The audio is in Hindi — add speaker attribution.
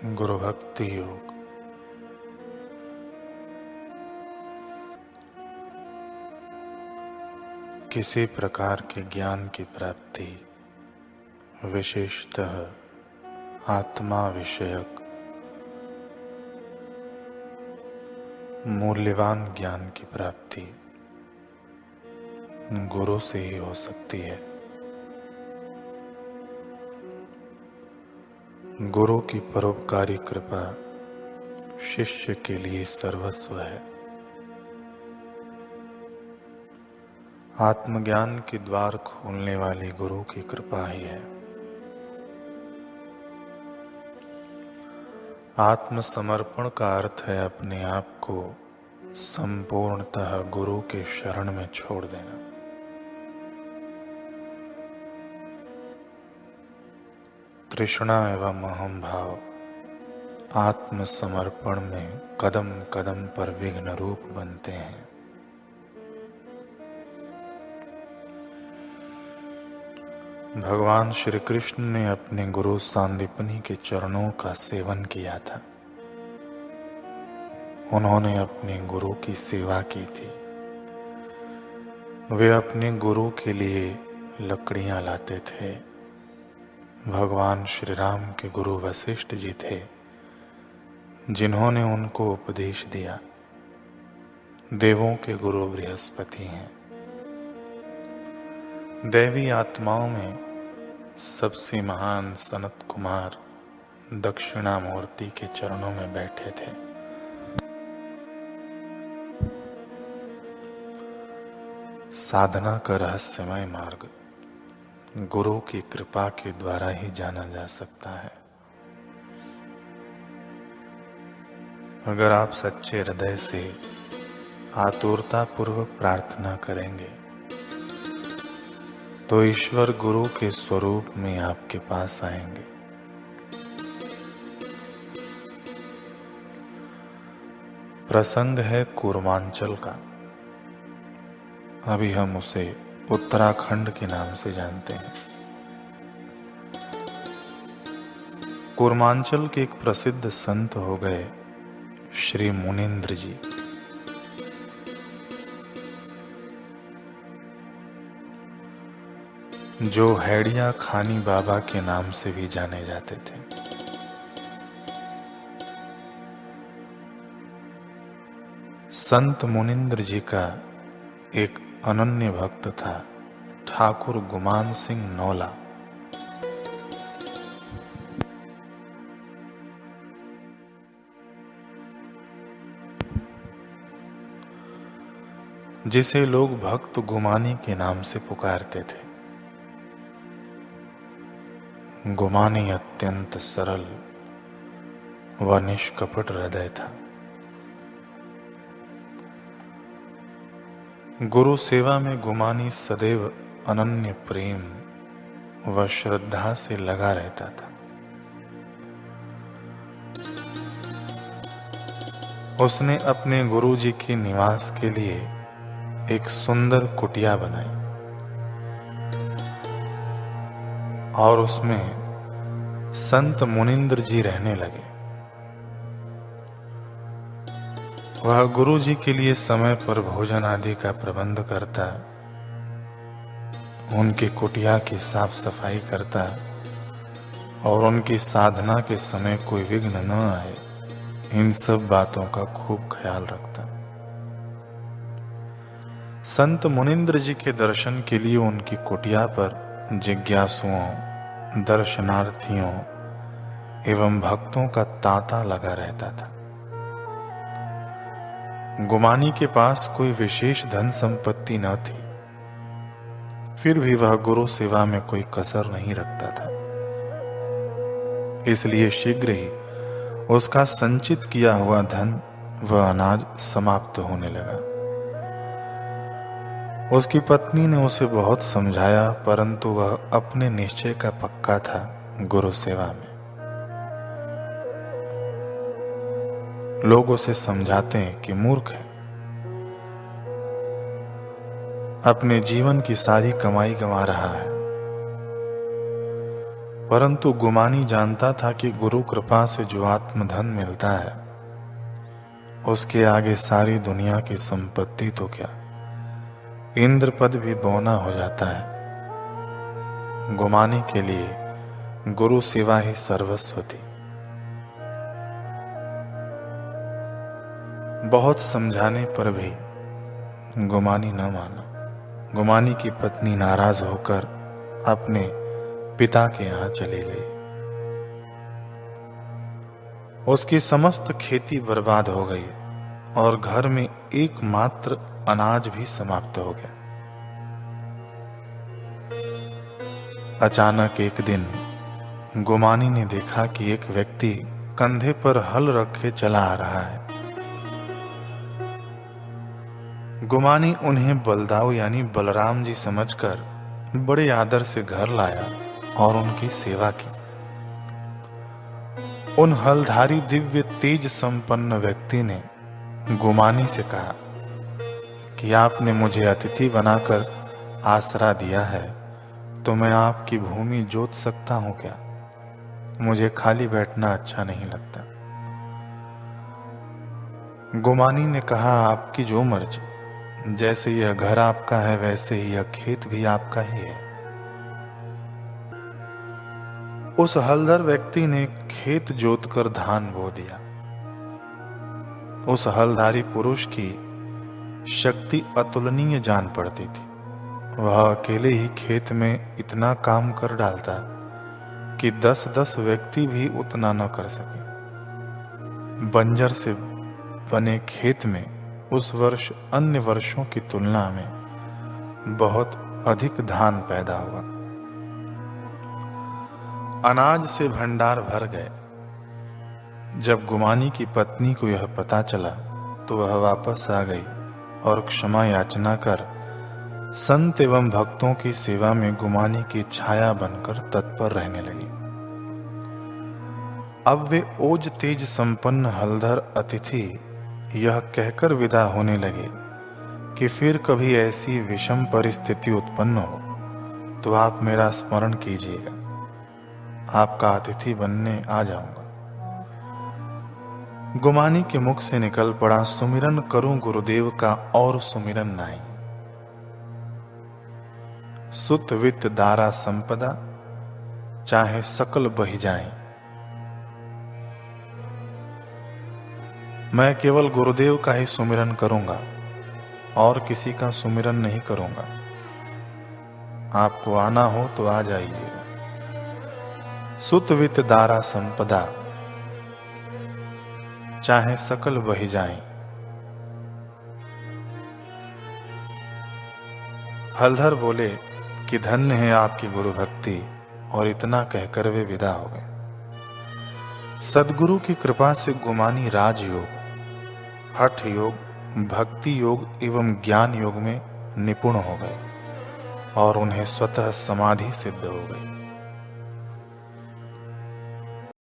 Speaker 1: गुरु भक्ति योग। किसी प्रकार के ज्ञान की प्राप्ति विशेषतः आत्मा विषयक मूल्यवान ज्ञान की प्राप्ति गुरु से ही हो सकती है। गुरु की परोपकारी कृपा शिष्य के लिए सर्वस्व है। आत्मज्ञान के द्वार खोलने वाली गुरु की कृपा ही है। आत्मसमर्पण का अर्थ है अपने आप को संपूर्णतः गुरु के शरण में छोड़ देना। तृष्णा एवं अहम भाव आत्मसमर्पण में कदम कदम पर विघ्न रूप बनते हैं। भगवान श्री कृष्ण ने अपने गुरु सांदीपनि के चरणों का सेवन किया था। उन्होंने अपने गुरु की सेवा की थी। वे अपने गुरु के लिए लकड़ियां लाते थे। भगवान श्री राम के गुरु वशिष्ठ जी थे, जिन्होंने उनको उपदेश दिया। देवों के गुरु बृहस्पति हैं। दैवी आत्माओं में सबसे महान सनत कुमार दक्षिणामूर्ति के चरणों में बैठे थे। साधना का रहस्यमय मार्ग गुरु की कृपा के द्वारा ही जाना जा सकता है। अगर आप सच्चे हृदय से आतुरता पूर्वक प्रार्थना करेंगे तो ईश्वर गुरु के स्वरूप में आपके पास आएंगे। प्रसंग है कूर्मांचल का। अभी हम उसे उत्तराखंड के नाम से जानते हैं। कूर्मांचल के एक प्रसिद्ध संत हो गए श्री मुनींद्र जी। जो हैडिया खानी बाबा के नाम से भी जाने जाते थे। संत मुनींद्र जी का एक अनन्य भक्त था ठाकुर गुमान सिंह नौला। जिसे लोग भक्त गुमानी के नाम से पुकारते थे। गुमानी अत्यंत सरल व निष्कपट हृदय था। गुरु सेवा में गुमानी सदैव अनन्य प्रेम व श्रद्धा से लगा रहता था। उसने अपने गुरु जी के निवास के लिए एक सुंदर कुटिया बनाई और उसमें संत मुनींद्र जी रहने लगे। वह गुरु जी के लिए समय पर भोजन आदि का प्रबंध करता, उनकी कुटिया की साफ सफाई करता और उनकी साधना के समय कोई विघ्न न आए, इन सब बातों का खूब ख्याल रखता। संत मुनींद्र जी के दर्शन के लिए उनकी कुटिया पर जिज्ञासुओं, दर्शनार्थियों एवं भक्तों का तांता लगा रहता था। गुमानी के पास कोई विशेष धन संपत्ति न थी, फिर भी वह गुरु सेवा में कोई कसर नहीं रखता था। इसलिए शीघ्र ही उसका संचित किया हुआ धन व अनाज समाप्त होने लगा। उसकी पत्नी ने उसे बहुत समझाया, परंतु वह अपने निश्चय का पक्का था गुरु सेवा में। लोग उसे समझाते हैं कि मूर्ख है, अपने जीवन की सारी कमाई गंवा रहा है। परंतु गुमानी जानता था कि गुरु कृपा से जो आत्मधन मिलता है उसके आगे सारी दुनिया की संपत्ति तो क्या, इंद्र पद भी बौना हो जाता है। गुमानी के लिए गुरु सेवा ही सर्वस्व थी। बहुत समझाने पर भी गुमानी न माना। गुमानी की पत्नी नाराज होकर अपने पिता के यहाँ चली गई। उसकी समस्त खेती बर्बाद हो गई और घर में एकमात्र अनाज भी समाप्त हो गया। अचानक एक दिन गुमानी ने देखा कि एक व्यक्ति कंधे पर हल रखे चला आ रहा है। गुमानी उन्हें बलदाऊ यानी बलराम जी समझकर बड़े आदर से घर लाया और उनकी सेवा की। उन हलधारी दिव्य तेज संपन्न व्यक्ति ने गुमानी से कहा कि आपने मुझे अतिथि बनाकर आसरा दिया है, तो मैं आपकी भूमि जोत सकता हूं क्या? मुझे खाली बैठना अच्छा नहीं लगता। गुमानी ने कहा, आपकी जो मर्जी, जैसे यह घर आपका है वैसे ही यह खेत भी आपका ही है। उस हलधर व्यक्ति ने खेत जोतकर धान बो दिया। उस हलधारी पुरुष की शक्ति अतुलनीय जान पड़ती थी। वह अकेले ही खेत में इतना काम कर डालता कि 10-10 व्यक्ति भी उतना न कर सके। बंजर से बने खेत में उस वर्ष अन्य वर्षों की तुलना में बहुत अधिक धान पैदा हुआ। अनाज से भंडार भर गए। जब गुमानी की पत्नी को यह पता चला तो वह वापस आ गई और क्षमा याचना कर संत एवं भक्तों की सेवा में गुमानी की छाया बनकर तत्पर रहने लगी। अब वे ओज तेज संपन्न हलधर अतिथि यह कहकर विदा होने लगे कि फिर कभी ऐसी विषम परिस्थिति उत्पन्न हो तो आप मेरा स्मरण कीजिएगा, आपका अतिथि बनने आ जाऊंगा। गुमानी के मुख से निकल पड़ा, सुमिरन करूं गुरुदेव का और सुमिरन नाई। सुत वित्त दारा संपदा, चाहे सकल बही जाए। मैं केवल गुरुदेव का ही सुमिरन करूंगा और किसी का सुमिरन नहीं करूंगा। आपको आना हो तो आ जाइएगा। सुत वित्त दारा संपदा, चाहे सकल बही जाए। हलधर बोले कि धन्य है आपकी गुरु भक्ति, और इतना कहकर वे विदा हो गए। सदगुरु की कृपा से गुमानी राजयोग, हठ योग, भक्ति योग एवं ज्ञान योग में निपुण हो गए और उन्हें स्वतः समाधि सिद्ध हो गई।